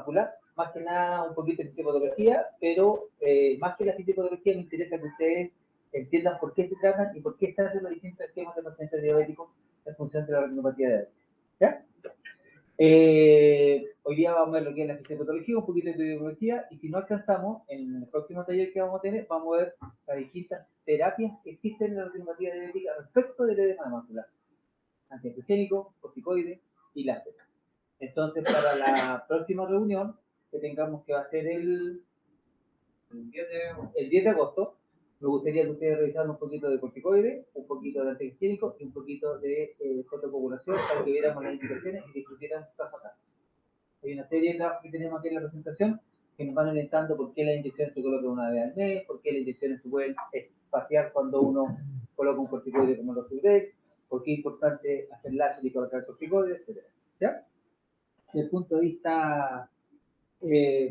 macular, más que nada un poquito de fisiopatología, pero más que la fisiopatología me interesa que ustedes entiendan por qué se tratan y por qué se hacen los distintos esquemas de pacientes diabéticos en función de la retinopatía diabética. ¿Ya? Hoy día vamos a ver lo que es la fisiopatología, un poquito de epidemiología, y si no alcanzamos, en el próximo taller que vamos a tener, vamos a ver las distintas terapias que existen en la retinopatía diabética respecto del edema macular: antiangiogénico, corticoide y láser. Entonces, para la próxima reunión que tengamos, que va a ser el 10 de agosto, me gustaría que ustedes revisaran un poquito de corticoide, un poquito de antihigiénico y un poquito de fotocoagulación para que viéramos las indicaciones y discutiéramos caso a caso. Hay una serie de trabajos que tenemos aquí en la presentación que nos van orientando por qué las inyecciones se colocan una vez al mes, por qué las inyecciones se pueden espaciar cuando uno coloca un corticoide como los Sudex, por qué es importante hacer láser y colocar corticoides, etc. ¿Ya? Desde el punto de vista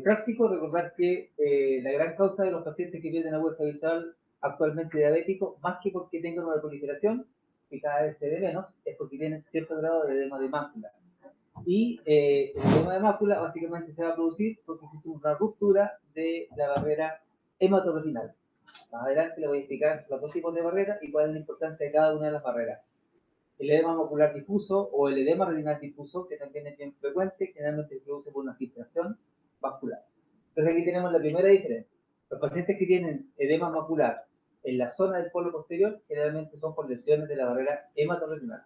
práctico, recordar que la gran causa de los pacientes que pierden agudeza visual actualmente diabéticos, más que porque tengan una proliferación, que cada vez se ve menos, es porque tienen cierto grado de edema de mácula. Y el edema de mácula básicamente se va a producir porque existe una ruptura de la barrera hematorretinal. Más adelante les voy a explicar los dos tipos de barreras y cuál es la importancia de cada una de las barreras. El edema macular difuso o el edema retinal difuso, que también es bien frecuente, generalmente se produce por una filtración vascular. Entonces aquí tenemos la primera diferencia. Los pacientes que tienen edema macular en la zona del polo posterior generalmente son por lesiones de la barrera hematorretinal.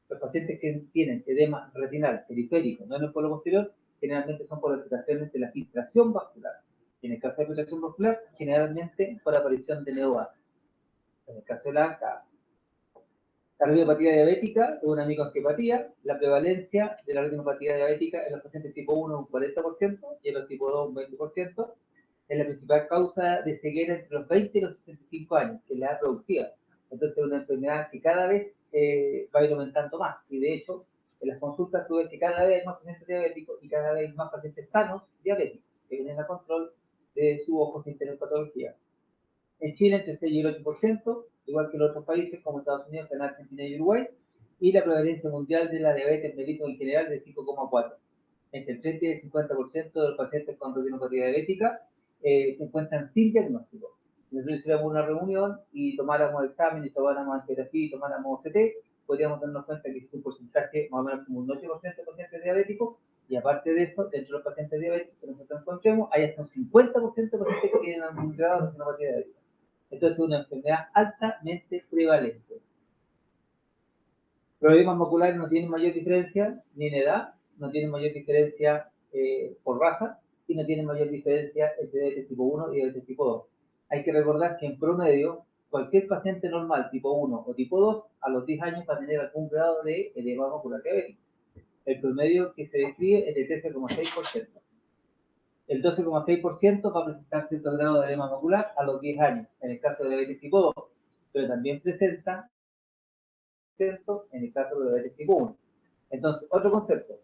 Los pacientes que tienen edema retinal periférico, no en el polo posterior, generalmente son por alteraciones de la filtración vascular. Y en el caso de filtración vascular, generalmente por aparición de neobases. En el caso de la ANCA, la retinopatía diabética es una microangiopatía. La prevalencia de la retinopatía diabética en los pacientes tipo 1 es un 40% y en los tipo 2 un 20%. Es la principal causa de ceguera entre los 20 y los 65 años, que es la edad productiva. Entonces es una enfermedad que cada vez va a ir aumentando más. Y de hecho, en las consultas tú ves que cada vez hay más pacientes diabéticos y cada vez más pacientes sanos diabéticos, que vienen a control de su ojo sin tener patología. En Chile entre 6 y el 8%, igual que en otros países como Estados Unidos, Canadá, Argentina y Uruguay, y la prevalencia mundial de la diabetes mellitus en general de 5,4. Entre el 30 y el 50% de los pacientes con retinopatía diabética se encuentran sin diagnóstico. Si nosotros hiciéramos una reunión y tomáramos examen, y tomáramos angiografía y tomáramos OCT, podríamos darnos cuenta que existe un porcentaje más o menos como un 8% de pacientes diabéticos, y aparte de eso, dentro de los pacientes diabéticos que nosotros encontremos, hay hasta un 50% de pacientes que tienen algún grado de retinopatía diabética. Entonces es una enfermedad altamente prevalente. Los edemas maculares no tienen mayor diferencia ni en edad, no tienen mayor diferencia por raza y no tienen mayor diferencia entre diabetes tipo 1 y diabetes tipo 2. Hay que recordar que en promedio cualquier paciente normal tipo 1 o tipo 2 a los 10 años va a tener algún grado de edema macular diabético. El promedio que se describe es de 13,6%. El 12,6% va a presentar cierto grado de edema macular a los 10 años, en el caso de diabetes tipo 2, pero también presenta en el caso de diabetes tipo 1. Entonces, otro concepto: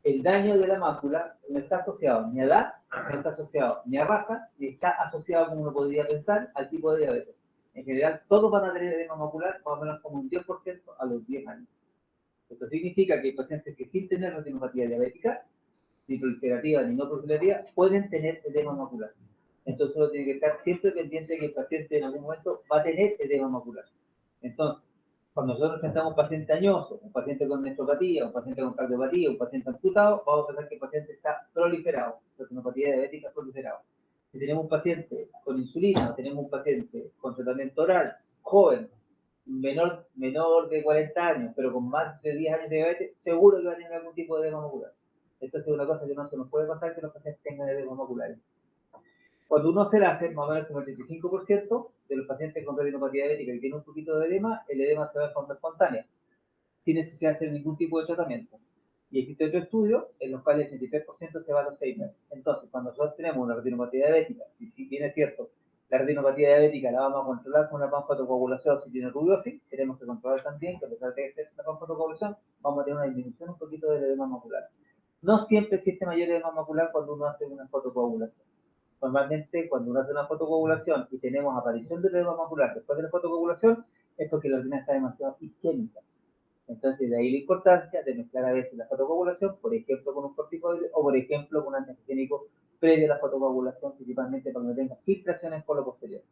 el daño de la mácula no está asociado ni a edad, no está asociado ni a raza, ni está asociado, como uno podría pensar, al tipo de diabetes. En general, todos van a tener edema macular más o menos como un 10% a los 10 años. Esto significa que hay pacientes que sin tener retinopatía diabética, ni proliferativa ni no proliferativa, pueden tener edema macular. Entonces uno tiene que estar siempre pendiente de que el paciente en algún momento va a tener edema macular. Entonces, cuando nosotros enfrentamos un paciente añoso, un paciente con nefropatía, un paciente con cardiopatía, un paciente amputado, vamos a pensar que el paciente está proliferado, retinopatía diabética proliferado. Si tenemos un paciente con insulina, o tenemos un paciente con tratamiento oral, joven, menor de 40 años, pero con más de 10 años de diabetes, seguro que va a tener algún tipo de edema macular. Esto es una cosa que no se nos puede pasar, que los pacientes tengan edema macular. Cuando uno se la hace, más o menos como el 85% de los pacientes con retinopatía diabética que tienen un poquito de edema, el edema se va de forma espontánea, sin necesidad de hacer ningún tipo de tratamiento. Y existe otro estudio en los cuales el 83% se va a los 6 meses. Entonces, cuando nosotros tenemos una retinopatía diabética, si bien es cierto, la retinopatía diabética la vamos a controlar con una panfotocoagulación si tiene rubiosis, tenemos que controlar también que a pesar de que sea una panfotocoagulación, vamos a tener una disminución un poquito del edema macular. No siempre existe mayor edema macular cuando uno hace una fotocoagulación. Normalmente, cuando uno hace una fotocoagulación y tenemos aparición del edema macular después de la fotocoagulación, es porque la orina está demasiado isquémica. Entonces, de ahí la importancia de mezclar a veces la fotocoagulación, por ejemplo, con un corticoide o, por ejemplo, con un antihigiénico previo a la fotocoagulación, principalmente para que no tenga filtraciones por lo posterior.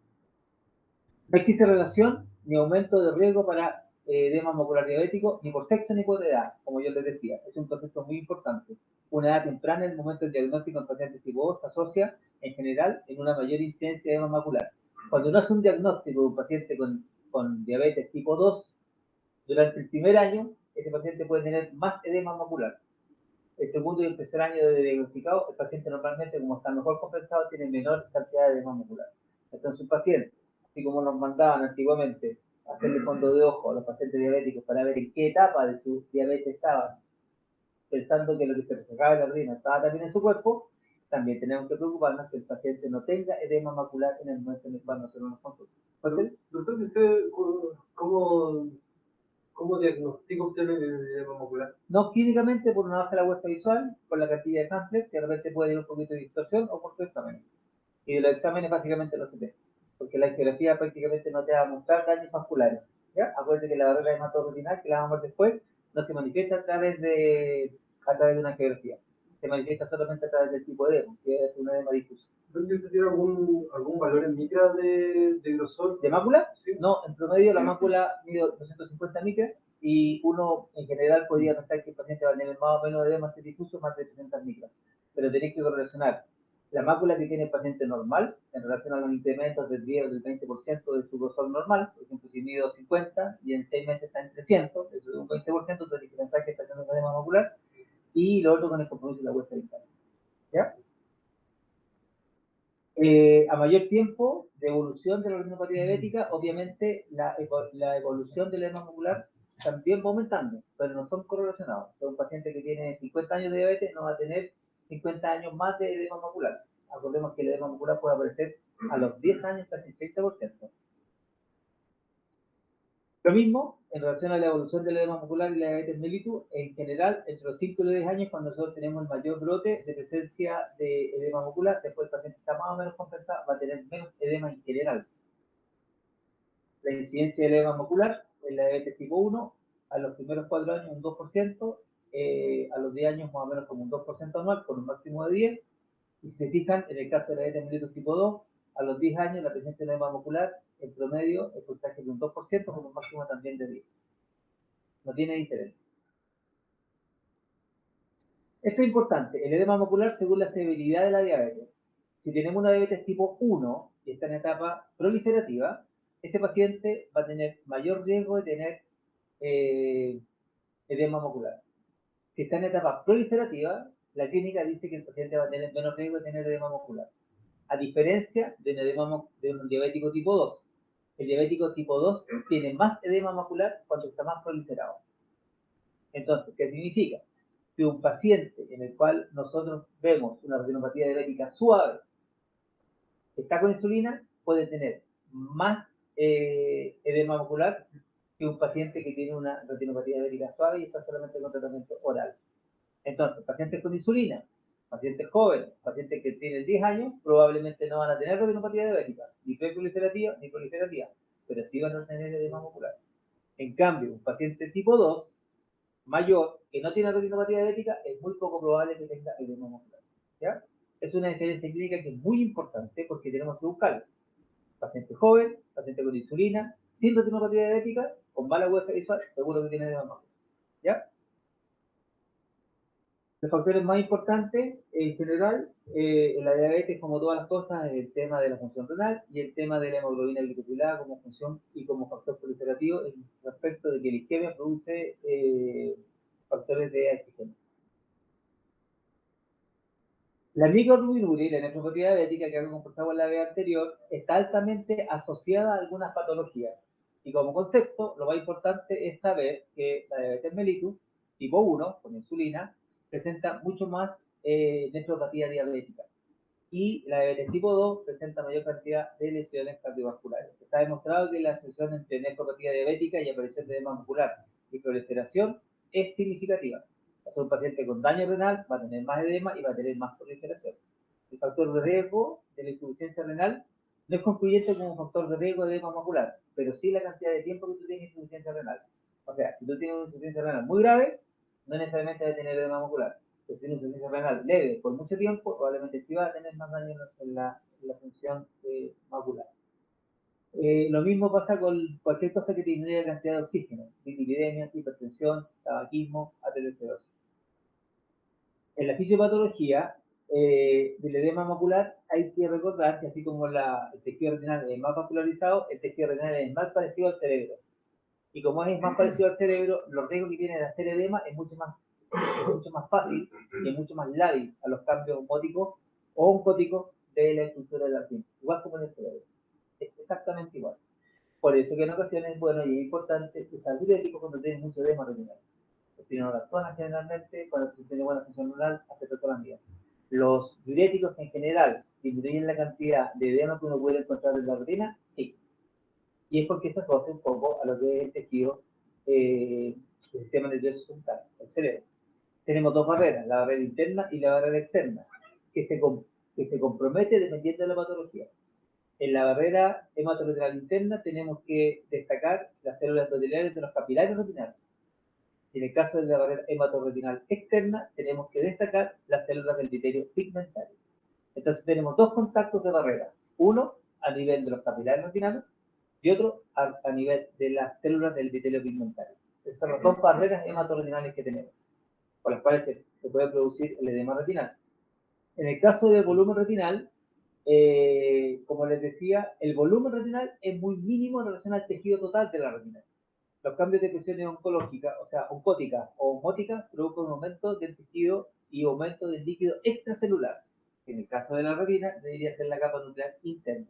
No existe relación ni aumento de riesgo para edema macular diabético ni por sexo ni por edad, como yo les decía. Es un concepto muy importante. Una edad temprana en el momento del diagnóstico en pacientes tipo 2 se asocia en general en una mayor incidencia de edema macular. Cuando uno hace un diagnóstico de un paciente con diabetes tipo 2, durante el primer año, ese paciente puede tener más edema macular. El segundo y el tercer año de diagnosticado, el paciente normalmente, como está mejor compensado, tiene menor cantidad de edema macular. Entonces, un paciente, así como nos mandaban antiguamente a hacerle fondo de ojo a los pacientes diabéticos para ver en qué etapa de su diabetes estaban, pensando que lo que se reflejaba en la orina estaba también en su cuerpo, también tenemos que preocuparnos que el paciente no tenga edema macular en el momento en el cual nosotros nos consultamos. Doctor, ¿usted cómo diagnostica usted el edema macular? No clínicamente por una baja de la huesa visual, por la cartilla de Hamlet, que de repente puede ir un poquito de distorsión, o por su examen. Y de los exámenes básicamente no se ve, porque la angiografía prácticamente no te va a mostrar daños vasculares. ¿Ya? Acuérdate que la barrera hematoretinal, que la vamos a ver después, no se manifiesta a través de una angiografía. Se manifiesta solamente a través del tipo de edema, que es un edema difuso. ¿Usted tiene algún valor en micras de grosor? ¿De mácula? Sí. No, en promedio la mácula mide 250 micras y uno en general podría pensar que el paciente va a tener más o menos edema difuso más de 300 micras. Pero tenéis que correlacionar la mácula que tiene el paciente normal en relación a los incrementos del 10 o del 20% de su grosor normal. Por ejemplo, si mide 50 y en 6 meses está en 300, eso es un 20%, entonces hay que pensar que está teniendo edema macular. Y lo otro con el compromiso de la huesa visual. ¿Ya? A mayor tiempo de evolución de la retinopatía diabética, obviamente la evolución del edema macular también va aumentando, pero no son correlacionados. Entonces, un paciente que tiene 50 años de diabetes no va a tener 50 años más de edema macular. Acordemos que el edema macular puede aparecer a los 10 años casi el 30%. Lo mismo en relación a la evolución del edema macular y la diabetes mellitus, en general, entre los 5 y los 10 años, cuando nosotros tenemos el mayor brote de presencia de edema macular, después el paciente está más o menos compensado, va a tener menos edema en general. La incidencia del edema macular en la diabetes tipo 1, a los primeros 4 años un 2%, a los 10 años más o menos como un 2% anual, con un máximo de 10. Y si se fijan, en el caso de la diabetes mellitus tipo 2, a los 10 años la presencia de edema macular, en promedio, el porcentaje de un 2%, con un máximo también de 10. No tiene diferencia. Esto es importante, el edema macular según la severidad de la diabetes. Si tenemos una diabetes tipo 1 y está en etapa proliferativa, ese paciente va a tener mayor riesgo de tener edema macular. Si está en etapa proliferativa, la clínica dice que el paciente va a tener menos riesgo de tener edema macular. A diferencia de un diabético tipo 2. El diabético tipo 2 tiene más edema macular cuando está más proliferado. Entonces, ¿qué significa? Que un paciente en el cual nosotros vemos una retinopatía diabética suave, que está con insulina, puede tener más edema macular que un paciente que tiene una retinopatía diabética suave y está solamente con tratamiento oral. Entonces, pacientes con insulina, pacientes jóvenes, pacientes que tienen 10 años, probablemente no van a tener retinopatía diabética, ni preproliferativa ni proliferativa, pero sí van a tener edema macular. En cambio, un paciente tipo 2, mayor, que no tiene retinopatía diabética, es muy poco probable que tenga edema macular. ¿Ya? Es una diferencia clínica que es muy importante porque tenemos que buscarlo. Paciente joven, paciente con insulina, sin retinopatía diabética, con mala huesa visual, seguro que tiene edema macular. ¿Ya? Los factores más importantes en general en la diabetes, como todas las cosas, es el tema de la función renal y el tema de la hemoglobina glicosilada como función y como factor proliferativo respecto de que la isquemia produce factores de antígeno. La microalbuminuria y la nefropatía diabética, que habíamos conversado en la vez anterior, está altamente asociada a algunas patologías. Y como concepto, lo más importante es saber que la diabetes mellitus tipo 1, con insulina, presenta mucho más nefropatía diabética. Y la diabetes tipo 2 presenta mayor cantidad de lesiones cardiovasculares. Está demostrado que la asociación entre nefropatía diabética y aparición de edema muscular y proliferación es significativa. Un paciente con daño renal va a tener más edema y va a tener más proliferación. El factor de riesgo de la insuficiencia renal no es concluyente como un factor de riesgo de edema macular, pero sí la cantidad de tiempo que tú tienes insuficiencia renal. O sea, si tú tienes una insuficiencia renal muy grave, no necesariamente va a tener edema macular. Si tienes una insuficiencia renal leve por mucho tiempo, probablemente sí va a tener más daño en la función macular. Lo mismo pasa con cualquier cosa que disminuya la cantidad de oxígeno, dislipidemia, hipertensión, tabaquismo, aterosclerosis. En la fisiopatología del edema macular hay que recordar que así como el tejido retinal es más vascularizado, el tejido retinal es más parecido al cerebro. Y como es más parecido al cerebro, los riesgos que tiene de hacer edema es mucho más fácil y es mucho más lábil a los cambios osmóticos o oncóticos de la estructura de la retina, igual como en el cerebro. Es exactamente igual. Por eso que en ocasiones, bueno, y es importante usar diuréticos cuando tienen mucho edema retinal. Los pironolactonas generalmente, cuando se tiene buena función renal, acetotolamida. Los diuréticos en general disminuyen la cantidad de edema que uno puede encontrar en la retina, sí. Y es porque se asocia un poco a lo que es el tejido del sistema nervioso central, el cerebro. Tenemos dos barreras, la barrera interna y la barrera externa, que se compromete dependiendo de la patología. En la barrera hematoretinal interna tenemos que destacar las células endoteliales de los capilares retinales. En el caso de la barrera hematoretinal externa, tenemos que destacar las células del epitelio pigmentario. Entonces tenemos dos contactos de barrera, uno a nivel de los capilares retinales y otro a nivel de las células del epitelio pigmentario. Esas son las dos barreras hematoretinales que tenemos, por las cuales se puede producir el edema retinal. En el caso del volumen retinal, como les decía, el volumen retinal es muy mínimo en relación al tejido total de la retina. Los cambios de presiones oncológicas, o sea, oncóticas o osmóticas, provocan un aumento del tejido y aumento del líquido extracelular. En el caso de la retina, debería ser la capa nuclear interna.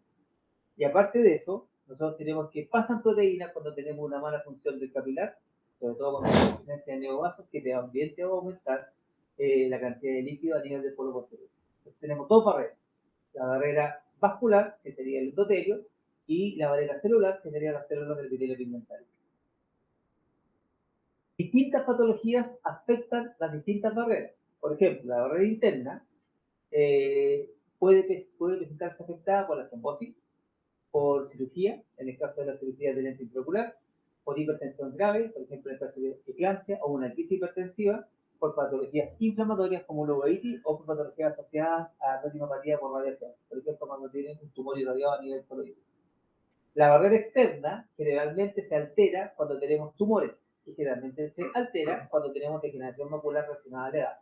Y aparte de eso, nosotros tenemos que pasan proteínas cuando tenemos una mala función del capilar, sobre todo cuando tenemos presencia de neovasos, que también te va a aumentar la cantidad de líquido a nivel del polo posterior. Entonces tenemos dos barreras. La barrera vascular, que sería el endotelio, y la barrera celular, que serían las células del epitelio pigmentario. Distintas patologías afectan las distintas barreras. Por ejemplo, la barrera interna puede presentarse afectada por la trombosis, por cirugía, en el caso de la cirugía de lente intraocular, por hipertensión grave, por ejemplo en el caso de eclampsia o una crisis hipertensiva, por patologías inflamatorias como uveitis o por patologías asociadas a retinopatía por radiación, por ejemplo cuando tienen un tumor irradiado a nivel coroideo. La barrera externa generalmente se altera cuando tenemos tumores y generalmente se altera cuando tenemos degeneración macular relacionada a la edad.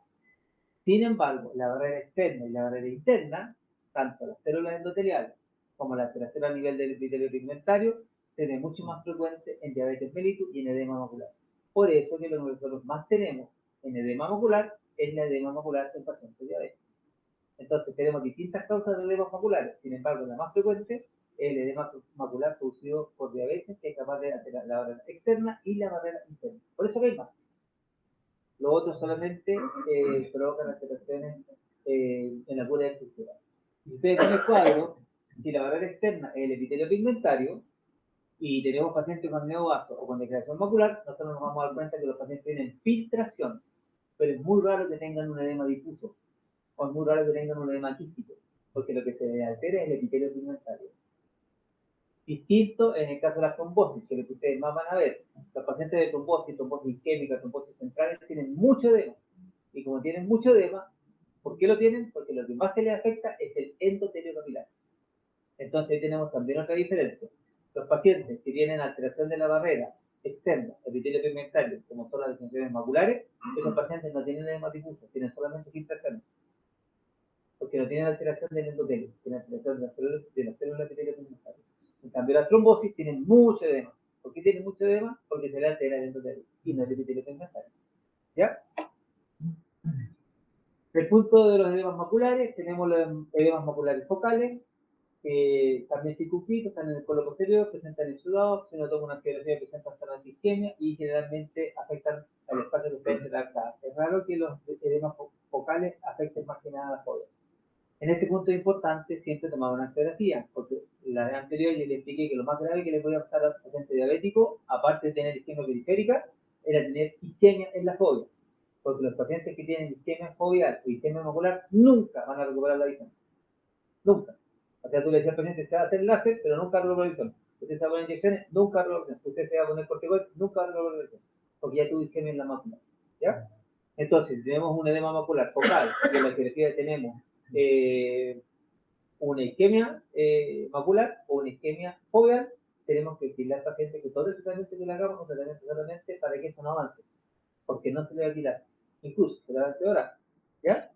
Sin embargo, la barrera externa y la barrera interna, tanto las células endoteliales como la alteración a nivel del epitelio pigmentario, se ve mucho más frecuente en diabetes mellitus y en edema macular. Por eso que lo que nosotros más tenemos en edema macular es la edema macular en pacientes diabéticos. Entonces tenemos distintas causas de edemas maculares, sin embargo la más frecuente es el edema macular producido por diabetes, que es capaz de alterar la barrera externa y la barrera interna. Por eso que hay más. Lo otro solamente provocan alteraciones en la pura estructura. Si ustedes ven el cuadro, si la barrera externa es el epitelio pigmentario y tenemos pacientes con neovaso o con degeneración macular, nosotros nos vamos a dar cuenta que los pacientes tienen filtración, pero es muy raro que tengan un edema difuso o es muy raro que tengan un edema quístico, porque lo que se altera es el epitelio pigmentario. Distinto en el caso de la trombosis, que es lo que ustedes más van a ver. Los pacientes de trombosis isquémica, trombosis centrales, tienen mucho edema. Y como tienen mucho edema, ¿por qué lo tienen? Porque lo que más se les afecta es el endotelio capilar. Entonces ahí tenemos también otra diferencia. Los pacientes que tienen alteración de la barrera externa, epitelio pigmentario, como son las degeneraciones maculares, esos pacientes no tienen edema difuso, tienen solamente filtraciones. Porque no tienen alteración del endotelio, tienen alteración de las células epitelio pigmentario. En cambio, las trombosis tienen mucho edema. ¿Por qué tienen mucho edema? Porque se le altera el endotelio y no el epitelio pigmentario. ¿Ya? El punto de los edemas maculares, tenemos los edemas maculares focales, que también circunscritos, están en el colo posterior, presentan exudados, si uno toma una angiografía presentan zonas de isquemia y generalmente afectan al espacio que ustedes se trata. Es raro que los edemas focales afecten más que nada a la fobia. En este punto es importante siempre tomar una angiografía, porque la vez anterior yo le expliqué que lo más grave que le podía pasar al paciente diabético, aparte de tener isquemia periférica, era tener isquemia en la fobia. Porque los pacientes que tienen isquemia fobial o isquemia macular nunca van a recuperar la visión. Nunca. O sea, tú le decías al paciente, se va a hacer láser, pero nunca recupera la visión. Usted se va a poner inyecciones, nunca va a resolver. Usted se va a poner corticoides, nunca va a resolver. Porque ya tuvo isquemia en la mácula. ¿Ya? Entonces, si tenemos un edema macular focal, que en la etiología tenemos una isquemia macular o una isquemia foveal, tenemos que decirle al paciente que todo el tratamiento que le hagamos es un tratamiento solamente para que esto no avance, porque no se le va a quitar, incluso se le va a empeorar. ¿Ya?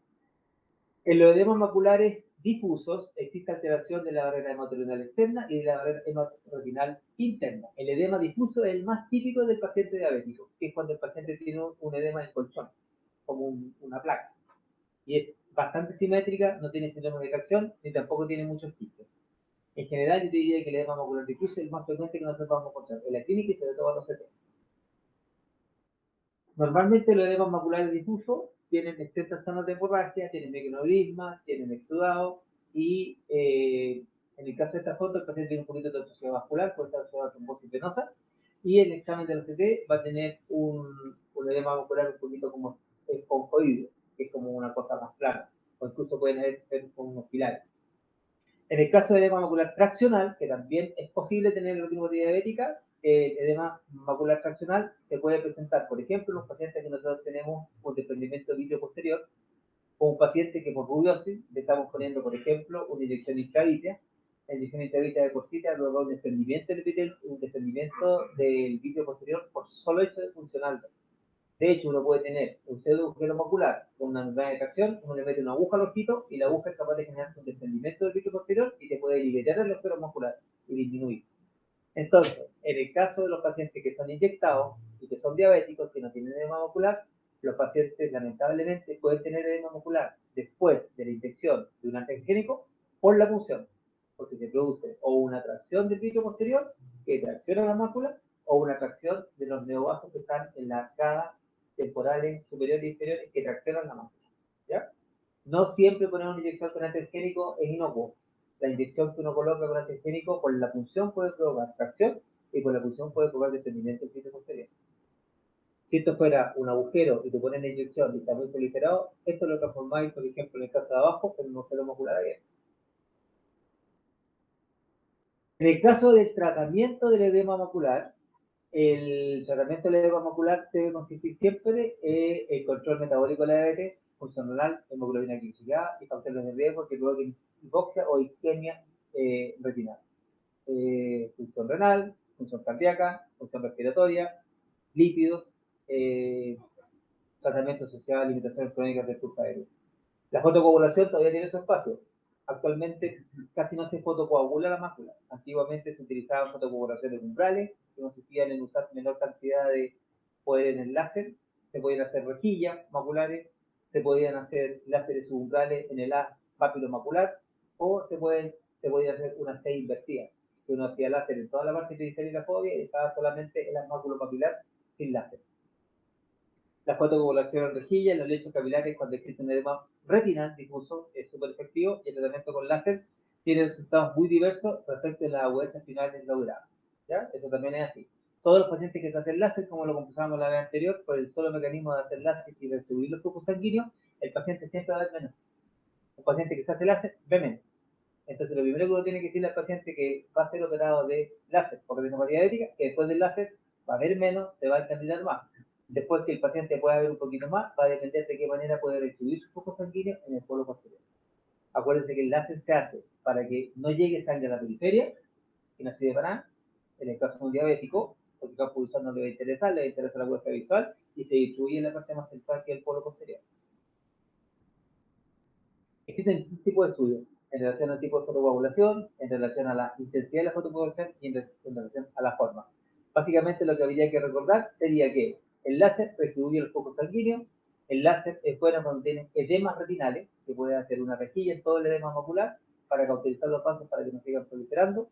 En los edemas maculares difusos existe alteración de la barrera hematorenal externa y de la barrera hematorenal interna. El edema difuso es el más típico del paciente diabético, que es cuando el paciente tiene un edema en colchón, como una placa. Y es bastante simétrica, no tiene síndrome de tracción, ni tampoco tiene muchos quistes. En general, yo te diría que el edema macular difuso es el más frecuente que nosotros vamos a encontrar en la clínica y sobre todo en los CT. Normalmente los edemas maculares difusos tienen extensas zonas de hemorragia, tienen microaneurisma, tienen exudado y en el caso de esta foto el paciente tiene un poquito de obstrucción vascular, puede estar asociado a trombosis venosa y el examen de los CT va a tener un edema macular un poquito como esponjoide, que es como una cosa más plana, o incluso pueden haber con unos pilares. En el caso de edema macular traccional, que también es posible tener en la retinopatía diabética, el edema macular traccional se puede presentar, por ejemplo, en los pacientes que nosotros tenemos un desprendimiento de vidrio posterior, o un paciente que por rubiosis le estamos poniendo, por ejemplo, una inyección intravítrea. La inyección intravítrea de por sí te provoca un desprendimiento del vidrio posterior por solo hecho de funcional. De hecho, uno puede tener un pseudoagujero macular con una membrana de tracción, uno le mete una aguja al ojito y la aguja es capaz de generar un desprendimiento del vidrio posterior y te puede liberar el agujero macular y disminuir. Entonces, en el caso de los pacientes que son inyectados y que son diabéticos, que no tienen edema macular, los pacientes lamentablemente pueden tener edema macular después de la inyección de un antiangénico por la punción, porque se produce o una tracción del vidrio posterior que tracciona la mácula o una tracción de los neovasos que están en la arcada temporales superiores e inferiores que traccionan la mácula. ¿Ya? No siempre poner una inyección con antiangénico es inocuo. La inyección que uno coloca con antiangénico por la punción puede provocar tracción y por la punción puede provocar desprendimiento del vidrio posterior. Si esto fuera un agujero y te ponen la inyección y está muy proliferado, esto lo transformáis, por ejemplo, en el caso de abajo, en un agujero macular abierto. En el caso del tratamiento del edema macular, el tratamiento del edema macular debe consistir siempre en el control metabólico de la diabetes, función renal, hemoglobina glicosilada y factores de riesgo que provoquen hipoxia o isquemia retinal. Función renal, función cardíaca, función respiratoria, lípidos, tratamiento asociado a limitaciones crónicas del flujo aéreo. La fotocoagulación todavía tiene su espacio. Actualmente casi no se fotocoagula la mácula. Antiguamente se utilizaban fotocoagulaciones umbrales, que consistían en usar menor cantidad de poder en el láser. Se podían hacer rejillas maculares, se podían hacer láseres subumbrales en el papilo macular, o se podía hacer una C invertida, que uno hacía láser en toda la parte periférica de la fobia y estaba solamente en la mácula papilar sin láser. La fotocoagulación en rejilla en los lechos capilares cuando existe un edema retinal difuso es súper efectivo y el tratamiento con láser tiene resultados muy diversos respecto a las agudezas finales logradas. ¿Ya? Eso también es así. Todos los pacientes que se hacen láser, como lo conversamos la vez anterior, por el solo mecanismo de hacer láser y distribuir los flujos sanguíneos, el paciente siempre va a ver menos. Un paciente que se hace láser ve menos. Entonces, lo primero que uno tiene que decirle al paciente que va a ser operado de láser por retinopatía diabética, que después del láser va a ver menos, se va a encaminar más. Después que el paciente pueda ver un poquito más, va a depender de qué manera puede distribuir su flujo sanguíneo en el polo posterior. Acuérdense que el láser se hace para que no llegue sangre a la periferia, que no sirve para nada, en el caso de un diabético, porque el campo visual no le va a interesar, le va a interesar la huesa visual, y se distribuye en la parte más central que es el polo posterior. Existen dos tipos de estudios en relación al tipo de fotocoagulación, en relación a la intensidad de la fotocoagulación y en relación a la forma. Básicamente lo que habría que recordar sería que el láser distribuye el foco sanguíneo, el láser es bueno cuando tiene edemas retinales, que puede hacer una rejilla en todo el edema macular para cauterizar los pasos para que no sigan proliferando.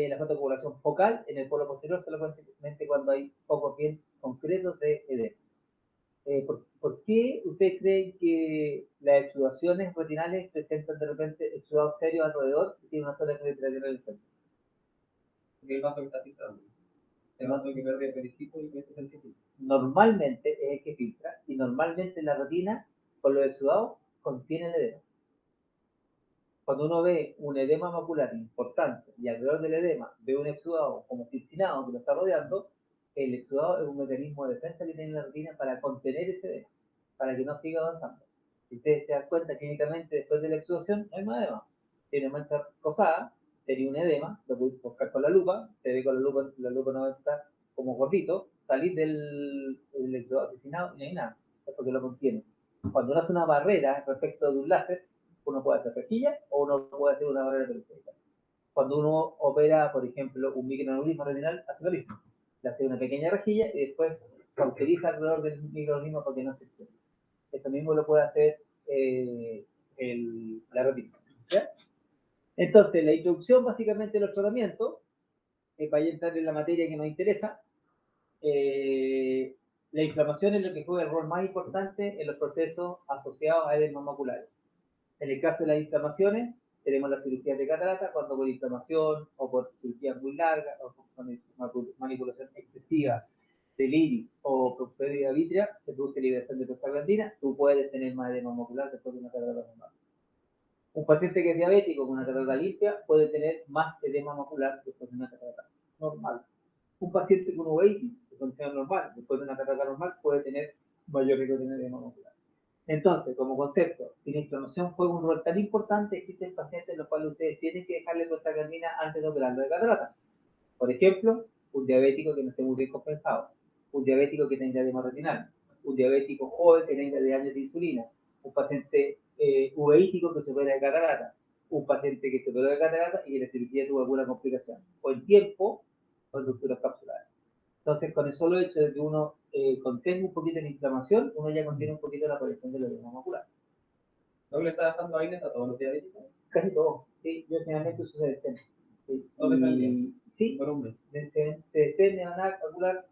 La fotocoagulación focal en el polo posterior solamente cuando hay focos bien concretos de edema. ¿Por qué usted cree que las exudaciones retinales presentan de repente exudados serios alrededor y tiene una sola penetración en el centro? Porque el vaso que está filtrando. El vaso que pierde el perisquito y este es el que filtra. Normalmente es el que filtra y normalmente la retina con los exudados contiene el edema. Cuando uno ve un edema macular importante y alrededor del edema ve un exudado como circinado que lo está rodeando, el exudado es un mecanismo de defensa que tiene la retina para contener ese edema, para que no siga avanzando. Si ustedes se dan cuenta, clínicamente después de la exudación no hay más edema. Tiene mancha rosada, tenía un edema, lo puedes buscar con la lupa, se ve con la lupa no está como gordito, salir del exudado circinado y no hay nada, es porque lo contiene. Cuando uno hace una barrera respecto de un láser, uno puede hacer rejilla o uno puede hacer una barrera periférica. Cuando uno opera, por ejemplo, un microaneurisma retinal, hace lo mismo. Le hace una pequeña rejilla y después cauteriza alrededor del microaneurisma para que no se extienda. Eso mismo lo puede hacer la retina. ¿Ya? Entonces, la introducción básicamente de los tratamientos, para entrar en la materia que nos interesa, la inflamación es lo que juega el rol más importante en los procesos asociados a edemas maculares. En el caso de las inflamaciones, tenemos la cirugía de catarata, cuando por inflamación o por cirugía muy larga o por manipulación excesiva del iris o por pérdida vítrea, se produce liberación de prostaglandina, tú puedes tener más edema macular después de una catarata normal. Un paciente que es diabético con una catarata limpia puede tener más edema macular después de una catarata normal. Un paciente con uveitis, de condición normal, después de una catarata normal, puede tener mayor riesgo de tener edema macular. Entonces, como concepto, si la inflamación juega un rol tan importante, existen pacientes en los cuales ustedes tienen que dejarle prostaglandina antes de operarlo de catarata. Por ejemplo, un diabético que no esté muy bien compensado, un diabético que tenga edema retinal, un diabético joven que tenga de años de insulina, un paciente uveítico que se opera de catarata, un paciente que se operó de catarata y que la cirugía tuvo alguna complicación, o el tiempo o estructuras capsulares. Entonces, con el solo hecho de que uno contenga un poquito la inflamación, uno ya contiene un poquito la aparición del edema macular. ¿No le está dejando ahí a todos los diabéticos? Casi todo. Sí, yo generalmente uso Cedestén. Sí, sí, Cedestén, Nevanac, Calcular,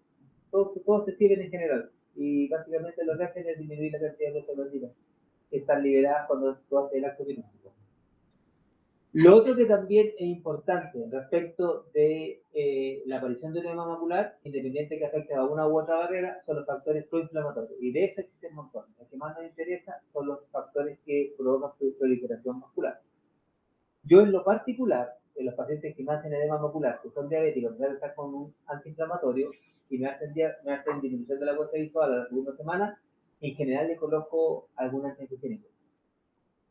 todos te sirven en general. Y básicamente lo que hacen es disminuir la cantidad de prostaglandinas que están liberadas cuando tú haces el acto quirúrgico. Lo otro que también es importante respecto de la aparición de edema macular, independiente que afecte a una u otra barrera, son los factores proinflamatorios. Y de eso existen un montón. Lo que más nos interesa son los factores que provocan proliferación muscular. Yo en lo particular, en los pacientes que me hacen edema macular, que son diabéticos, voy a estar con un antiinflamatorio y me hacen disminución de la gota visual a la segunda semana, en general le coloco algún antihigiénico.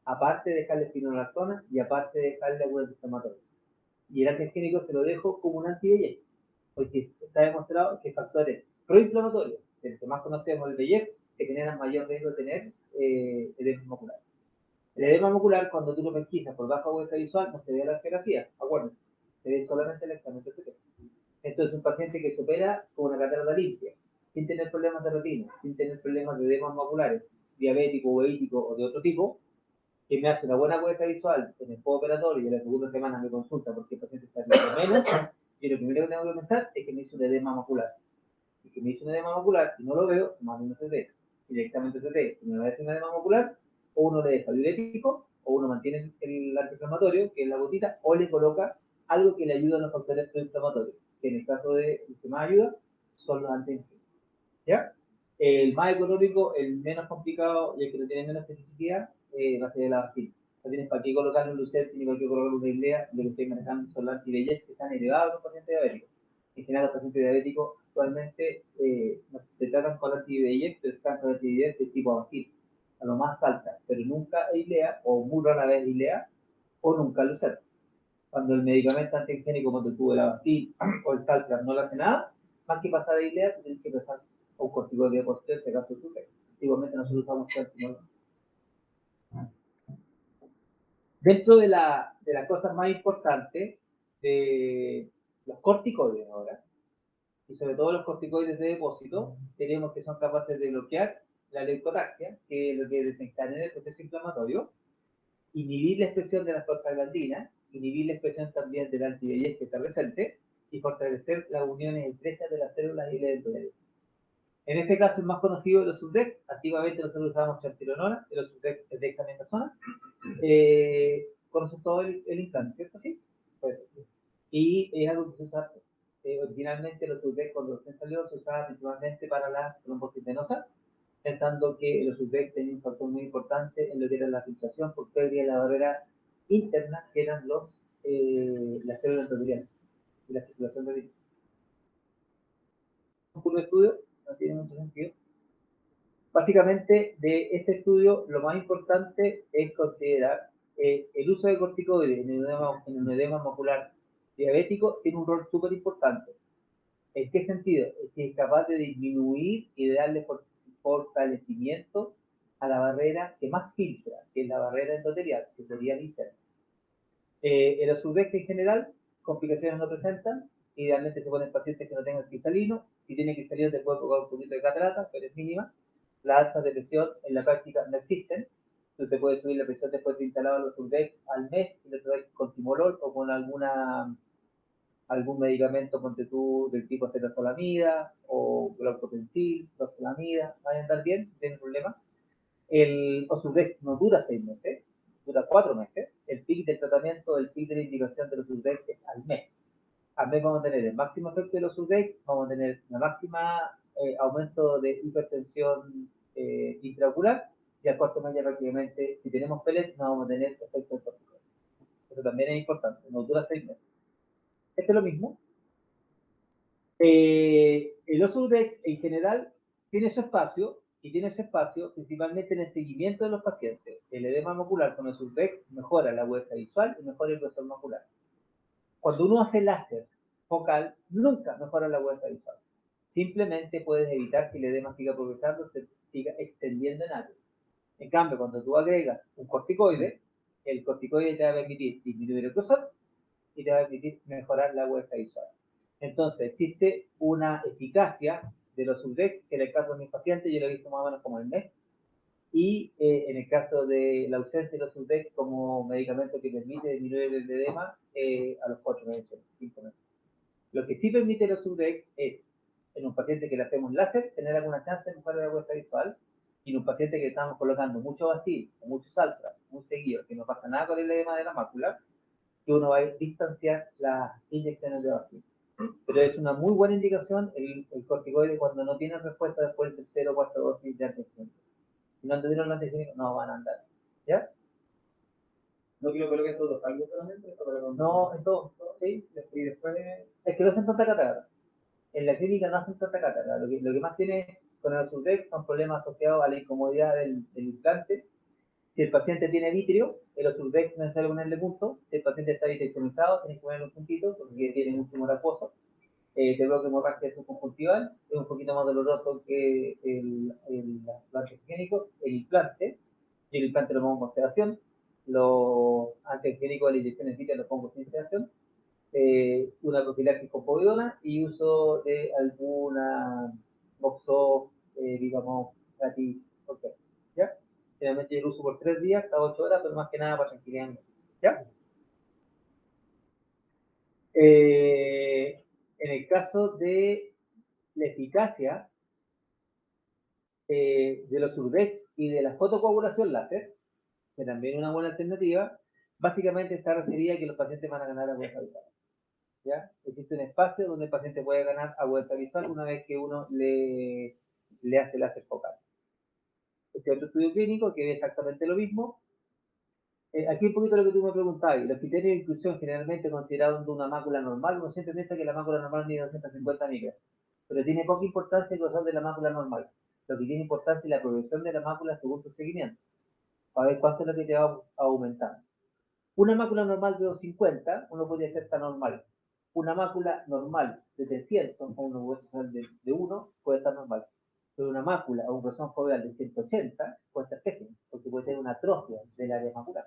Aparte de dejarle spironolactona y aparte de dejarle algún antiinflamatorio. Y el antihigiénico se lo dejo como un anti-VEGF, porque está demostrado que factores proinflamatorios, el que más conocemos, el VEGF, que generan mayor riesgo de tener edema macular. El edema macular, cuando tú lo pesquisas por baja agudeza visual, no se ve la arqueografía, acuérdense, se ve solamente el examen de CT. Entonces, un paciente que se opera con una catarata limpia, sin tener problemas de retina, sin tener problemas de edemas maculares, diabético, uveítico o de otro tipo, que me hace una buena agudeza visual en el postoperatorio y en la segunda semana me consulta porque el paciente está viendo menos, y lo primero que tengo que pensar es que me hizo un edema macular. Y si me hizo un edema macular y no lo veo, más un CT. Y el examen de CT, si me va a decir un edema macular, o uno le deja diurético, o uno mantiene el antiinflamatorio, que es la gotita, o le coloca algo que le ayuda a los factores proinflamatorios, que en el caso de el que más ayuda son los antiinflamatorios. ¿Ya? El más económico, el menos complicado y el que no tiene menos especificidad va a ser el Avastin. No tienes para qué colocarle un Lucet ni para qué colocarle una Ilea, lo que estoy manejando son los anti-VEGF que están elevados en los pacientes diabéticos. En general, los pacientes diabéticos actualmente se tratan con anti-VEGF, pero están con anti-VEGF de tipo Avastin, a lo más alta, pero nunca Ilea, o muy rara vez Ilea, o nunca Lucet. Cuando el medicamento antihigiénico, cuando tuvo el Avastin o el Saltram, no le hace nada, más que pasar de Ilea, tú tienes que pasar a un corticoide por en este caso tú. Antiguamente nosotros usamos calcium. Dentro de las cosas más importantes de los corticoides ahora, y sobre todo los corticoides de depósito, tenemos que son capaces de bloquear la leucotaxia, que es lo que desencadena el proceso inflamatorio, inhibir la expresión de las prostaglandinas, inhibir la expresión también del anti-VEGF que está presente, y fortalecer las uniones estrechas de las células y el endotelios. En este caso, el más conocido de los subdex, antiguamente nosotros usábamos chantilonona, de los subdex es dexametasona. Conocen todo el implante, ¿cierto? Sí. Pues, y es algo que se usa, originalmente los subdex cuando recién salió se usaba principalmente para la trombosis venosa, pensando que los subdex tenían un factor muy importante en lo que era la filtración por pérdida de la barrera internas, que eran las células endoteliales y la circulación de virus. Un puro estudio, no tiene mucho sentido. Básicamente, de este estudio, lo más importante es considerar el uso de corticoides en el edema macular diabético tiene un rol súper importante. ¿En qué sentido? Es que es capaz de disminuir y de darle fortalecimiento a la barrera que más filtra, que es la barrera endotelial, que sería la interna. El Ozurdex en general, complicaciones no presentan, idealmente se ponen pacientes que no tengan cristalino, si tiene cristalino te puede provocar un poquito de catarata, pero es mínima. Las alzas de presión en la práctica no existen, tú te puedes subir la presión después de instalado el Ozurdex al mes, y lo traes con timolol o con algún medicamento, ponte tú, del tipo acetazolamida o glaucopensil, doxolamida, van a andar bien, no tienen problema. El Ozurdex no dura 6 meses, dura 4 meses. El pic del tratamiento, el pic de la indicación del Ozurdex es al mes. Al mes vamos a tener el máximo efecto del Ozurdex, vamos a tener la máxima aumento de hipertensión intraocular, y al cuarto mes ya prácticamente, si tenemos pellet, no vamos a tener efecto del corticoide. Eso también es importante, no dura 6 meses. Este es lo mismo. El Ozurdex en general tiene su espacio, y tiene su espacio principalmente en el seguimiento de los pacientes. El edema macular con el Ozurdex mejora la agudeza visual y mejora el grosor macular. Cuando uno hace láser focal, nunca mejora la agudeza visual. Simplemente puedes evitar que el edema siga progresando, se siga extendiendo en área. En cambio, cuando tú agregas un corticoide, el corticoide te va a permitir disminuir el grosor y te va a permitir mejorar la agudeza visual. Entonces, existe una eficacia de los Ozurdex, que en el caso de mis pacientes yo lo he visto más o menos como el mes, y en el caso de la ausencia de los Ozurdex como medicamento que permite disminuir el edema a los 4 meses, 5 meses. Lo que sí permite los Ozurdex es, en un paciente que le hacemos láser, tener alguna chance de mejorar la agudeza visual, y en un paciente que estamos colocando mucho Bastil o mucho Saltra, muy seguido, que no pasa nada con el edema de la mácula, que uno va a distanciar las inyecciones de Bastil. Pero es una muy buena indicación el corticoide cuando no tiene respuesta después del tercero o cuarto dosis de antihistamínico. Si no tuvieron los antihistamínicos, no van a andar. ¿Ya? No quiero colocar todos los cambios solamente, no, en todo. ¿Sí? Y después. Es que no hacen tanta catarata. En la clínica no hacen tanta catarata. Lo que más tiene con el Ozurdex son problemas asociados a la incomodidad del implante. Si el paciente tiene vitrio, el Ozurdex no es necesario ponerle punto. Si el paciente está vitrectomizado, tiene que ponerle un puntito porque tiene mucho humor acuoso. Te veo que hemorragia subconjuntival, es un poquito más doloroso que el antihigiénico, el implante. Yo el implante lo pongo con sedación, los antihigiénicos de la inyección en vitro lo pongo sin sedación, una profilaxis con povidona y uso de alguna Moxo, digamos, gratis, okay, ¿ya? Generalmente yo lo uso por 3 días, cada 8 horas, pero más que nada para tranquilidad, ¿ya? En el caso de la eficacia de los Urdex y de la fotocoagulación láser, que también es una buena alternativa, básicamente está referida a que los pacientes van a ganar agudeza visual. ¿Ya? Existe un espacio donde el paciente puede ganar agudeza visual una vez que uno le hace láser focal. Este otro estudio clínico que ve exactamente lo mismo. Aquí un poquito lo que tú me preguntabas, los criterios de inclusión generalmente considerados de una mácula normal, uno siempre piensa que la mácula normal mide 250 micras, pero tiene poca importancia el grosor de la mácula normal. Lo que tiene importancia es la progresión de la mácula según tu seguimiento, para ver cuánto es lo que te va aumentando. Una mácula normal de 250, uno podría ser tan normal. Una mácula normal de 300, o un hueso de 1, puede estar normal. Pero una mácula o un grosor foveal de 180 puede estar pésimo, porque puede tener una atrofia del área macular.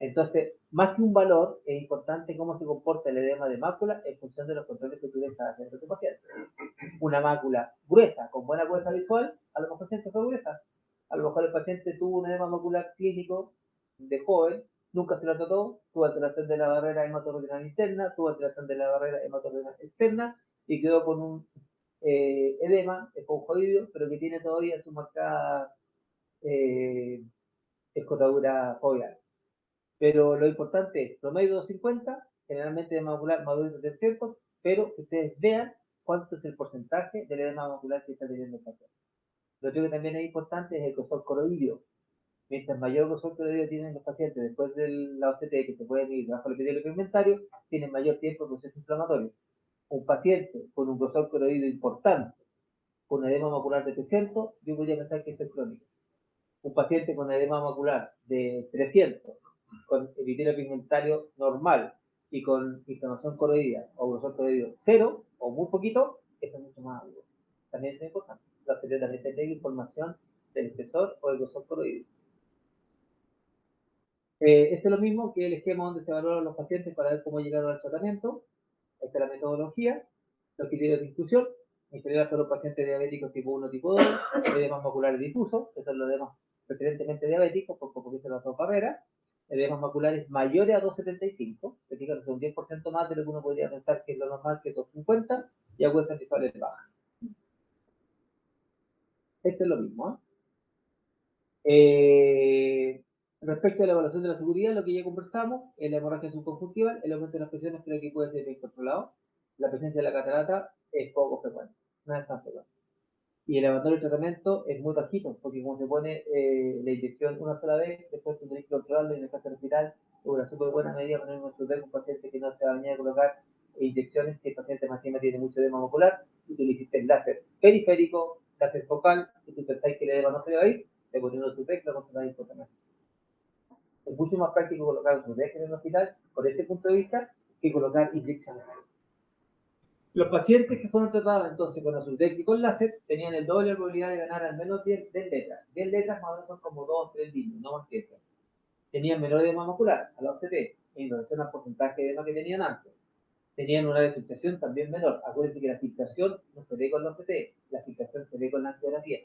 Entonces, más que un valor, es importante cómo se comporta el edema de mácula en función de los controles que tú le estás haciendo a tu paciente. Una mácula gruesa, con buena agudeza visual, a lo mejor siempre fue gruesa. A lo mejor el paciente tuvo un edema macular clínico de joven, nunca se lo trató, tuvo alteración de la barrera hematorenal interna, tuvo alteración de la barrera hematorenal externa y quedó con un edema esponjoideo, pero que tiene todavía su marcada escotadura foveal. Pero lo importante es promedio 250, generalmente de macular maduro de 300, pero que ustedes vean cuánto es el porcentaje del edema macular que está teniendo el paciente. Lo otro que también es importante es el grosor coroideo. Mientras mayor grosor coroideo tienen los pacientes después de la OCT, que se puede medir bajo el epitelio pigmentario, tienen mayor tiempo de proceso inflamatorio. Un paciente con un grosor coroideo importante, con edema macular de 300, yo podría pensar que esto es crónico. Un paciente con edema macular de 300, con epitelio pigmentario normal y con inflamación coroidea o grosor coroideo 0 o muy poquito, eso es mucho más agudo. También es importante. La OCT también tendrá información del espesor o del grosor coroideo. Esto es lo mismo que el esquema donde se evaluaron los pacientes para ver cómo llegaron al tratamiento. Esta es la metodología, los criterios de inclusión. En general son los pacientes diabéticos tipo 1, tipo 2, edemas maculares difusos, que son los edemas preferentemente diabéticos, porque son las dos barreras, edemas maculares mayores a 2,75, que son un 10% más de lo que uno podría pensar que es lo normal, que es 2,50, y agudezas visuales bajas. Esto es lo mismo. Respecto a la evaluación de la seguridad, lo que ya conversamos, es la hemorragia subconjuntival, el aumento de las presiones creo que puede ser bien controlado. La presencia de la catarata es poco frecuente, no es tan frecuente. Y el abandono del tratamiento es muy bajito, porque como se pone la inyección una sola vez, después tendréis que controlarlo y en el caso del hospital es una súper buena medida poner un paciente que no se va a venir a colocar inyecciones si el paciente más encima tiene mucho edema ocular y tú le hiciste el láser periférico, láser focal, y tú pensáis que el edema no se le va a ir, le pones un Sutec, lo controláis por también. Es mucho más práctico colocar un Sutec en el hospital, por ese punto de vista, que colocar inyecciones. Los pacientes que fueron tratados entonces con Azutex y con láser tenían el doble de probabilidad de ganar al menos 10 letras. 10 letras más o menos son como 2 o 3 líneas, no más que eso. Tenían menor edema macular, a la OCT, en relación al porcentaje de edema que tenían antes. Tenían una filtración también menor. Acuérdense que la filtración no se ve con la OCT, la filtración se ve con la angiografía.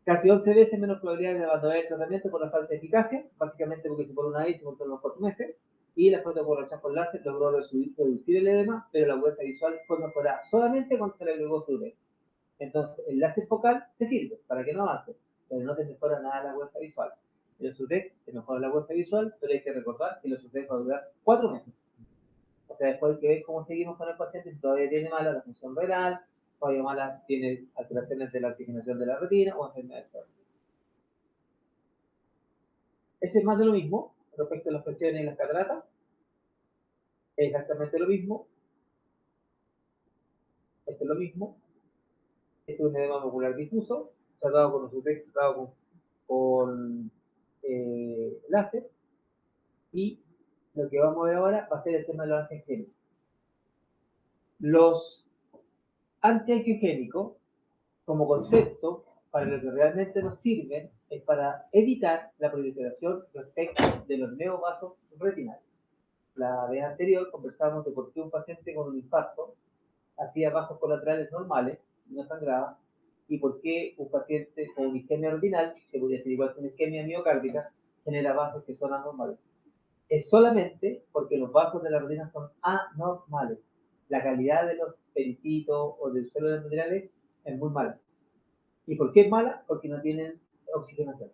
Casi 11 veces menos probabilidad de abandonar el tratamiento por la falta de eficacia, básicamente porque se pone una vez y se controla los 4 meses. Y la fotocorrechazo con láser logró reducir el edema, pero la agudeza visual fue mejorada solamente cuando se le agregó Sudex. Entonces, el láser focal te sirve para que no avance, pero no te mejora nada la agudeza visual. El Sudex te mejora la agudeza visual, pero hay que recordar que el Sudex va a durar 4 meses. O sea, después hay que ver cómo seguimos con el paciente, si todavía tiene mala la función renal, todavía mala tiene alteraciones de la oxigenación de la retina o enfermedades. Ese es más de lo mismo respecto a las presiones y las cataratas. Es exactamente lo mismo. Esto es lo mismo. Es un edema macular difuso, tratado con Osutex, tratado con láser. Y lo que vamos a ver ahora va a ser el tema de los antiangénicos. Los antiangiogénicos, como concepto, para lo que realmente nos sirven, es para evitar la proliferación respecto de los neovasos retinales. La vez anterior conversamos de por qué un paciente con un infarto hacía vasos colaterales normales, no sangraba, y por qué un paciente con una isquemia retinal, que podría ser igual que una isquemia miocárdica, genera vasos que son anormales. Es solamente porque los vasos de la retina son anormales. La calidad de los pericitos o del suelo de minerales es muy mala. ¿Y por qué es mala? Porque no tienen oxigenación.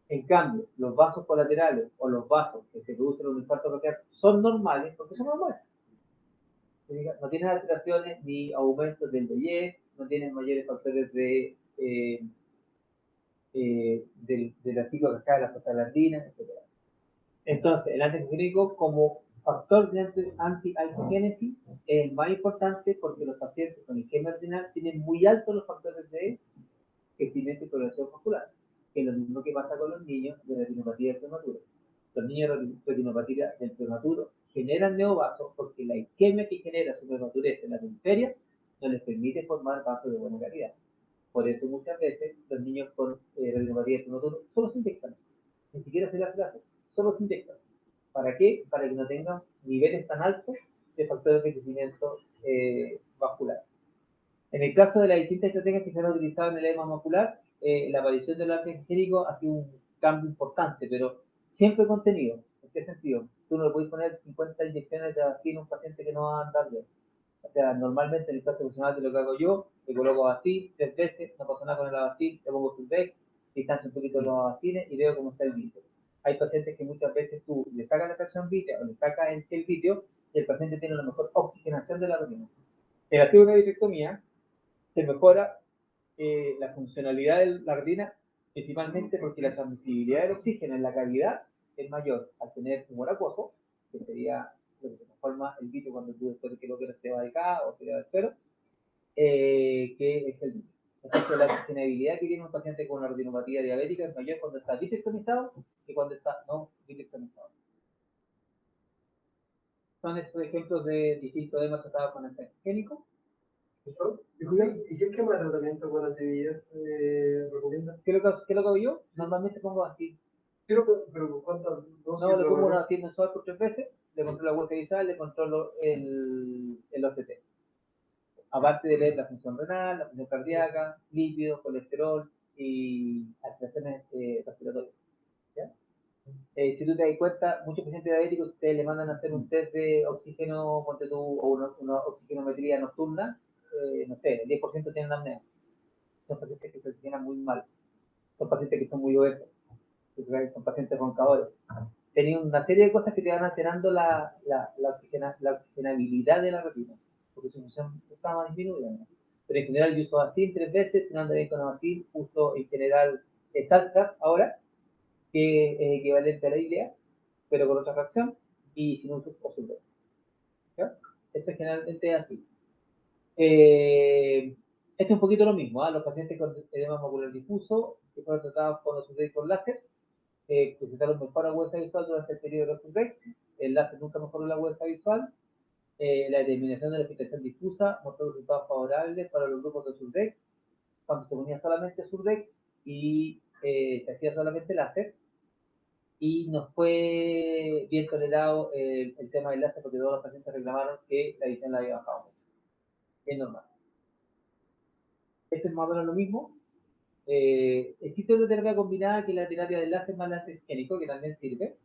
En cambio, los vasos colaterales o los vasos que se producen en un infarto cardíaco son normales porque son normales. No tienen alteraciones ni aumentos del DIE, no tienen mayores factores de la ciclocascada de las prostaglandinas, etc. Entonces, el antiangiogénico como factor de anti-angiogénesis es el más importante porque los pacientes con isquemia retinal tienen muy altos los factores de crecimiento y progresión vascular, que es lo mismo que pasa con los niños de retinopatía del prematuro. Los niños de retinopatía del prematuro generan neovasos porque la isquemia que genera su prematurez en la periferia no les permite formar vasos de buena calidad. Por eso muchas veces los niños con retinopatía del prematuro solo se inyectan, ni siquiera se las hacen, solo se inyectan. ¿Para qué? Para que no tengan niveles tan altos de factores de crecimiento vascular. En el caso de las distintas estrategias que se han utilizado en el edema macular, la aparición del antiangénico ha sido un cambio importante, pero siempre contenido. ¿En qué sentido? Tú no le puedes poner 50 inyecciones de Avastin a un paciente que no va a andar bien. O sea, normalmente en el caso profesional de lo que hago yo, le coloco Avastin 3 veces, no pasa nada con el Avastin, le pongo Suldex, distancia un poquito los Avastines y veo cómo está el vídeo. Hay pacientes que muchas veces tú le sacas la tracción vítea o le sacas el vídeo y el paciente tiene la mejor oxigenación de la retina. En la vitrectomía se mejora la funcionalidad de la retina principalmente porque la transmisibilidad del oxígeno en la cavidad es mayor al tener humor acuoso, que sería lo que se transforma el vitro cuando tú después de que lo que se va de acá o se va del suelo, que es el vitro. Entonces, la oxigenabilidad que tiene un paciente con una retinopatía diabética es mayor cuando está vitrectomizado que cuando está no vitrectomizado. Son esos ejemplos de distintos edemas tratados con antihigiénico. ¿Y qué esquema de tratamiento con antivirus recomiendas? ¿Qué es lo que hago yo? Normalmente pongo Bastil. Pero ¿cuántas dosis? No, le pongo una Bastil mensual por 3 veces, le controlo la huesa visual, le controlo el OCT. Aparte de leer la función renal, la función cardíaca, lípidos, colesterol y alteraciones respiratorias. ¿Ya? Si tú te das cuenta, muchos pacientes diabéticos, ustedes le mandan a hacer un test de oxígeno, ponte tú, o una oxigenometría nocturna, no sé, el 10% tienen apnea. Son pacientes que se oxigenan muy mal, son pacientes que son muy obesos, son pacientes roncadores. Tenía una serie de cosas que te van alterando la oxigenabilidad de la retina, porque su función estaba disminuida, ¿no? Pero en general yo uso Bastil 3 veces, si no ando bien con Bastil, uso en general Salta ahora, que es equivalente a la ILEA, pero con otra fracción, y sin uso o sus veces. ¿Ya? Eso es generalmente así. Esto es un poquito lo mismo, ¿eh? Los pacientes con edema macular difuso, que fueron tratados con los con láser, presentaron mejor agudeza visual durante el periodo de Surdex. El láser nunca mejoró la agudeza visual. La determinación de la filtración difusa mostró resultados favorables para los grupos de Surdex cuando se ponía solamente Surdex y se hacía solamente láser. Y nos fue bien tolerado el tema del láser porque todos los pacientes reclamaron que la visión la había bajado mucho. Es normal. Esto es más o menos lo mismo. Existe una terapia combinada que es la terapia del láser más el antihigiénico, que también sirve.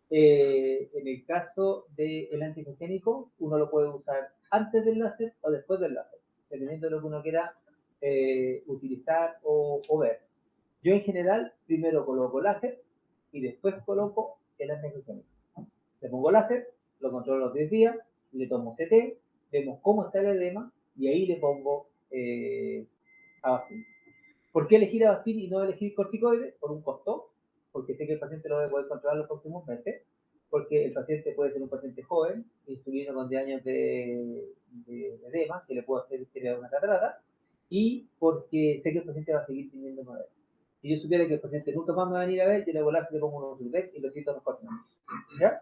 En el caso del antihigiénico, uno lo puede usar antes del láser o después del láser, dependiendo de lo que uno quiera utilizar o ver. Yo en general primero coloco láser y después coloco el antihigiénico. Le pongo láser, lo controlo los 10 días, le tomo CT, vemos cómo está el edema y ahí le pongo Avastin. ¿Por qué elegir Avastin y no elegir corticoides? Por un costo, porque sé que el paciente lo va a poder controlar los próximos meses, porque el paciente puede ser un paciente joven, insulino con 10 años de edema, que le puedo hacer generar una catarata, y porque sé que el paciente va a seguir teniendo madera. Si yo supiera que el paciente nunca más me va a venir a ver, yo le voy a le pongo unos Surdex y lo siento a los 4 meses. ¿Ya?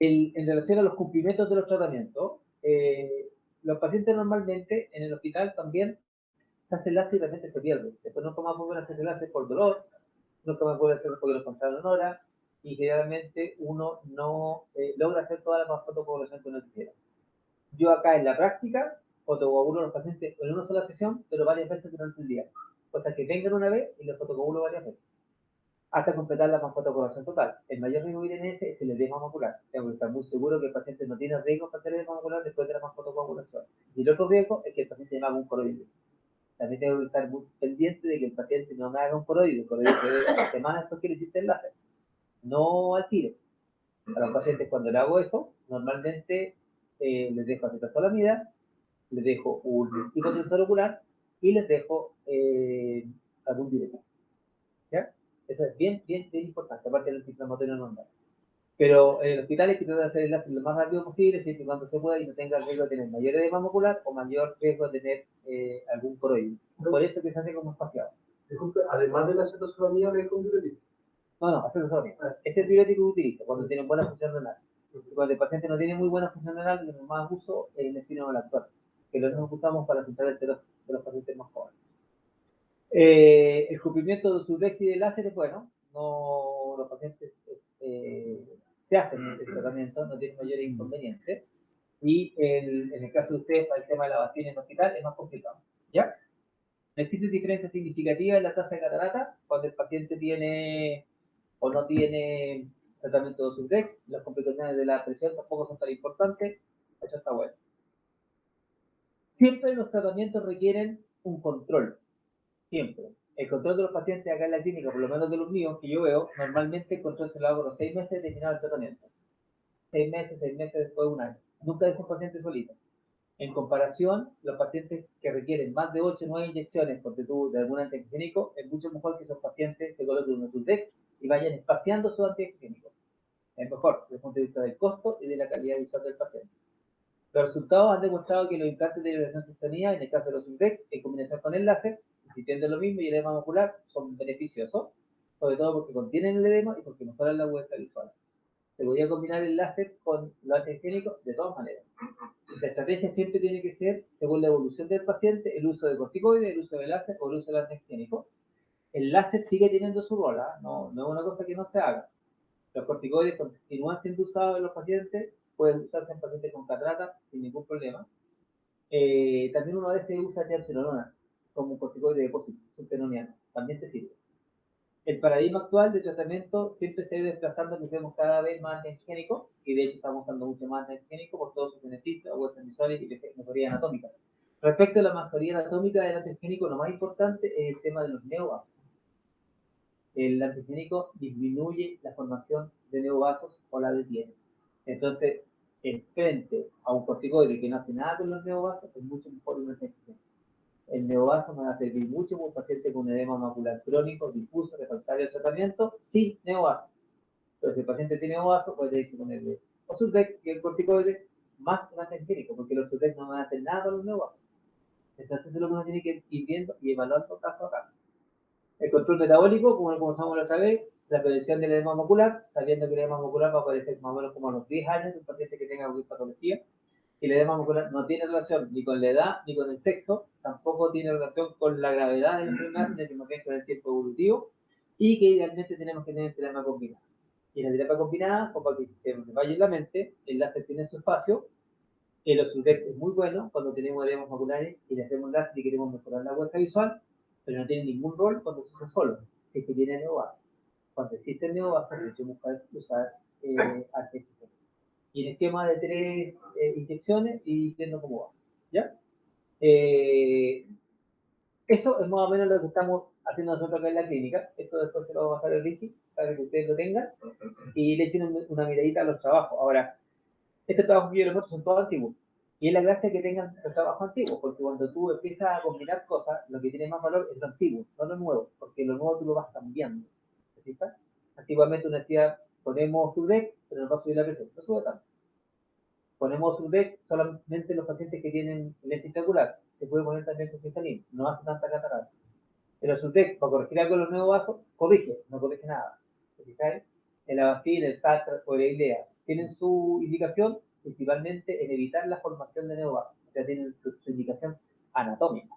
En relación a los cumplimientos de los tratamientos, los pacientes normalmente en el hospital también se hace láser y realmente se pierde. Después nunca más vuelven a hacerse láser por dolor, nunca más vuelven a hacerlo porque lo encontraron en hora, y generalmente uno no logra hacer toda la fotopoblación que uno quisiera. Yo acá en la práctica fotocoagulo a los pacientes en una sola sesión, pero varias veces durante el día. O sea que vengan una vez y los fotocoagulo varias veces hasta completar la manfotocolación total. El mayor riesgo que tiene ese es el edema macular. Tengo que estar muy seguro que el paciente no tiene riesgo para hacer edema macular después de la manfotocoagulación. Y el otro riesgo es que el paciente me haga un coroide. También tengo que estar muy pendiente de que el paciente no me haga un coroide. El coroide se ve semanas después que le hiciste el láser. No al tiro. A los pacientes cuando le hago eso, normalmente les dejo acetazolamida, les dejo un hipotensor ocular y les dejo algún diurético. ¿Ya? Eso es bien, bien, bien importante, aparte del antiinflamatorio normal. Pero en el hospital hay que tratar de hacer el láser lo más rápido posible, siempre y cuando se pueda y no tenga el riesgo de tener mayor edema macular o mayor riesgo de tener algún coroide. Por eso que se hace como espaciado. Disculpe, además de la acetazolamida, ¿le con diurético? No, acetazolamida. Ese es el diurético que utilizo cuando tiene buena función renal. Cuando el paciente no tiene muy buena función renal, lo más uso es el espinolactona, que lo mismo usamos para centrar el ceros de los pacientes más jóvenes. El cumplimiento de Surdex y de láser es bueno, no, los pacientes se hacen el tratamiento, no tienen mayores inconvenientes. Y en el caso de ustedes, para el tema de la Avastin en el hospital, es más complicado. ¿Ya? Existen diferencias significativas en la tasa de catarata cuando el paciente tiene o no tiene tratamiento de Surdex. Las complicaciones de la presión tampoco son tan importantes. Eso está bueno. Siempre los tratamientos requieren un control. Siempre. El control de los pacientes acá en la clínica, por lo menos de los míos que yo veo, normalmente el control se lo hago a los 6 meses de terminar el tratamiento. 6 meses después de un año. Nunca dejo un paciente solito. En comparación, los pacientes que requieren más de 8 o 9 inyecciones, porque tú de algún antihigiénico, es mucho mejor que esos pacientes se coloquen un Sudrex y vayan espaciando su antihigiénico. Es mejor desde el punto de vista del costo y de la calidad visual del paciente. Los resultados han demostrado que los implantes de liberación sostenida, en el caso de los Sudrex, en combinación con el láser, si tienden lo mismo y el edema macular, son beneficiosos, sobre todo porque contienen el edema y porque mejoran la agudeza visual. Se podría combinar el láser con los antihigiénicos de todas maneras. La estrategia siempre tiene que ser, según la evolución del paciente, el uso de corticoides, el uso de láser o el uso del antihigiénico. El láser sigue teniendo su rol, no es una cosa que no se haga. Los corticoides continúan siendo usados en los pacientes, pueden usarse en pacientes con catarata sin ningún problema. También uno a veces usa triamcinolona como un corticoide de depósito subtenoniano, también te sirve. El paradigma actual de tratamiento siempre se ha ido desplazando, que usemos cada vez más antihigiénico, y de hecho estamos usando mucho más antihigiénico por todos sus beneficios, agudezas visuales y mejoría anatómica. Respecto a la mejoría anatómica del antihigiénico, lo más importante es el tema de los neovasos. El antihigiénico disminuye la formación de neovasos o la detiene. Entonces, frente a un corticoide que no hace nada con los neovasos, es mucho mejor un antihigiénico. El neovaso me va a servir mucho para un paciente con un edema macular crónico, difuso, refractario al tratamiento, sin neovaso. Entonces, si el paciente tiene neovaso, puede tener que ponerle o Sudrex, que es el corticoide, más un antihigiénico, porque los Sudrex no van a hacer nada con los neovasos. Entonces, eso es lo que uno tiene que ir viendo y evaluando caso a caso. El control metabólico, como lo conversamos la otra vez, la prevención del edema macular, sabiendo que el edema macular va a aparecer más o menos como a los 10 años de un paciente que tenga alguna patología, y el edema macular no tiene relación ni con la edad ni con el sexo, tampoco tiene relación con la gravedad de la enfermedad, sino que más bien con el tiempo evolutivo, y que idealmente tenemos que tener terapia combinada. Y en la terapia combinada, como para que se vaya en la mente, el láser tiene su espacio, el Ozurdex es muy bueno cuando tenemos edemas maculares y le hacemos láser y queremos mejorar la agudeza visual, pero no tiene ningún rol cuando se usa solo, si es que tiene neovaso. Cuando existe el neovaso, de hecho, buscar usar antihigiénico. Y en esquema de 3 inyecciones y viendo cómo va. ¿Ya? Eso es más o menos lo que estamos haciendo nosotros acá en la clínica. Esto después se lo va a bajar el Richie para que ustedes lo tengan y le echen una miradita a los trabajos. Ahora, este trabajo que yo les muestro son todos antiguos. Y es la gracia que tengan los trabajos antiguos, porque cuando tú empiezas a combinar cosas, lo que tiene más valor es lo antiguo, no lo nuevo, porque lo nuevo tú lo vas cambiando. ¿Te fijas? Antiguamente uno decía, ponemos Sudrex, pero nos va a subir la presión. No sube tanto. Ponemos Sudrex solamente en los pacientes que tienen lente intraocular. Se puede poner también con cristalino, no hace tanta catarata. Pero Sudrex, para corregir algo en los nuevos vasos, corrige, no corrige nada. ¿Te fijáis? El Avastin, el Satra o la Ilea tienen su indicación principalmente en evitar la formación de nuevos vasos. O sea, tienen su indicación anatómica.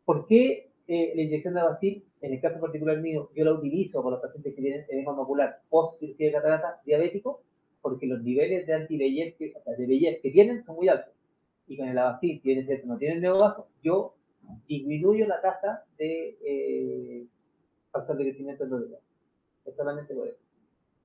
¿Por qué la inyección de Avastin, en el caso particular mío, yo la utilizo con los pacientes que tienen edema macular post cirugía de catarata diabético? Porque los niveles de anti-VEGF, o sea, de VEGF que tienen son muy altos. Y con el Avastin, si bien es cierto, no tienen neovaso, yo disminuyo la tasa de factor de crecimiento endotelial. Es solamente por eso.